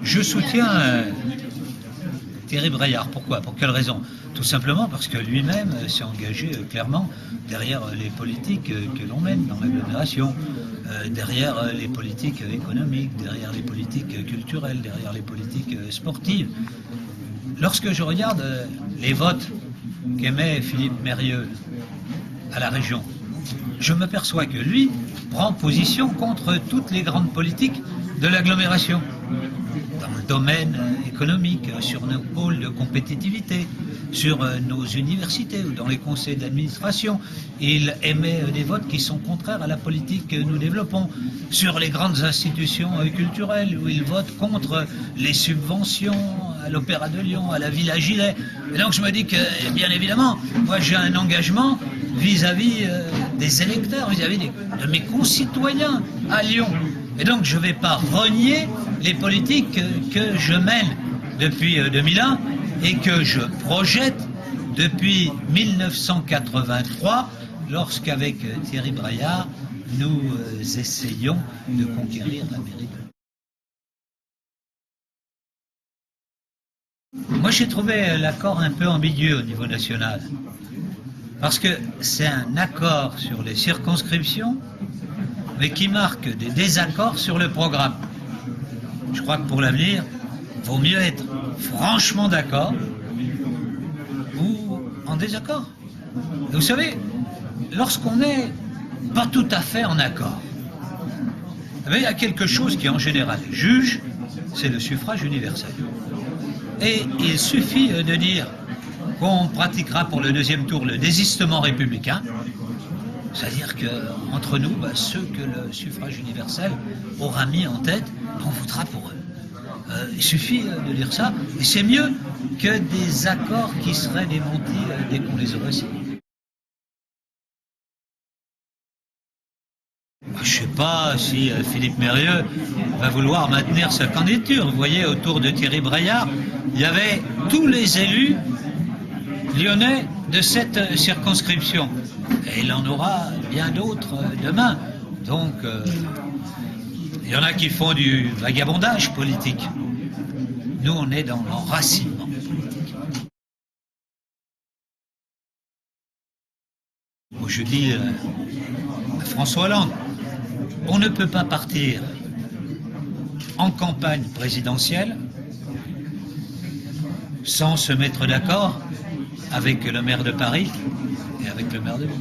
Je soutiens Thierry Braillard. Pourquoi? Pour quelle raison? Tout simplement parce que lui-même s'est engagé clairement derrière les politiques que l'on mène dans l'agglomération, derrière les politiques économiques, derrière les politiques culturelles, derrière les politiques sportives. Lorsque je regarde les votes qu'émet Philippe Mérieux à la région, je m'aperçois que lui prend position contre toutes les grandes politiques de l'agglomération, dans le domaine économique, sur nos pôles de compétitivité, sur nos universités ou dans les conseils d'administration. Il émet des votes qui sont contraires à la politique que nous développons, sur les grandes institutions culturelles, où il vote contre les subventions à l'Opéra de Lyon, à la Villa Gilet. Et donc je me dis que, bien évidemment, moi j'ai un engagement vis-à-vis des électeurs, vis-à-vis de mes concitoyens à Lyon. Et donc je ne vais pas renier les politiques que je mène depuis 2001 et que je projette depuis 1983, lorsqu'avec Thierry Braillard, nous essayons de conquérir la mairie. Moi j'ai trouvé l'accord un peu ambigu au niveau national, parce que c'est un accord sur les circonscriptions, mais qui marque des désaccords sur le programme. Je crois que pour l'avenir, il vaut mieux être franchement d'accord ou en désaccord. Et vous savez, lorsqu'on n'est pas tout à fait en accord, il y a quelque chose qui en général juge, c'est le suffrage universel. Et il suffit de dire qu'on pratiquera pour le deuxième tour le désistement républicain, c'est-à-dire qu'entre nous, ceux que le suffrage universel aura mis en tête, on votera pour eux. Il suffit de dire ça, et c'est mieux que des accords qui seraient démentis dès qu'on les aurait signés. Je ne sais pas si Philippe Mérieux va vouloir maintenir sa candidature. Vous voyez, autour de Thierry Braillard, il y avait tous les élus lyonnais de cette circonscription. Et il en aura bien d'autres demain. Donc, il y en a qui font du vagabondage politique. Nous, on est dans l'enracinement politique. Moi, je dis à François Hollande, on ne peut pas partir en campagne présidentielle sans se mettre d'accord avec le maire de Paris et avec le maire de Lyon.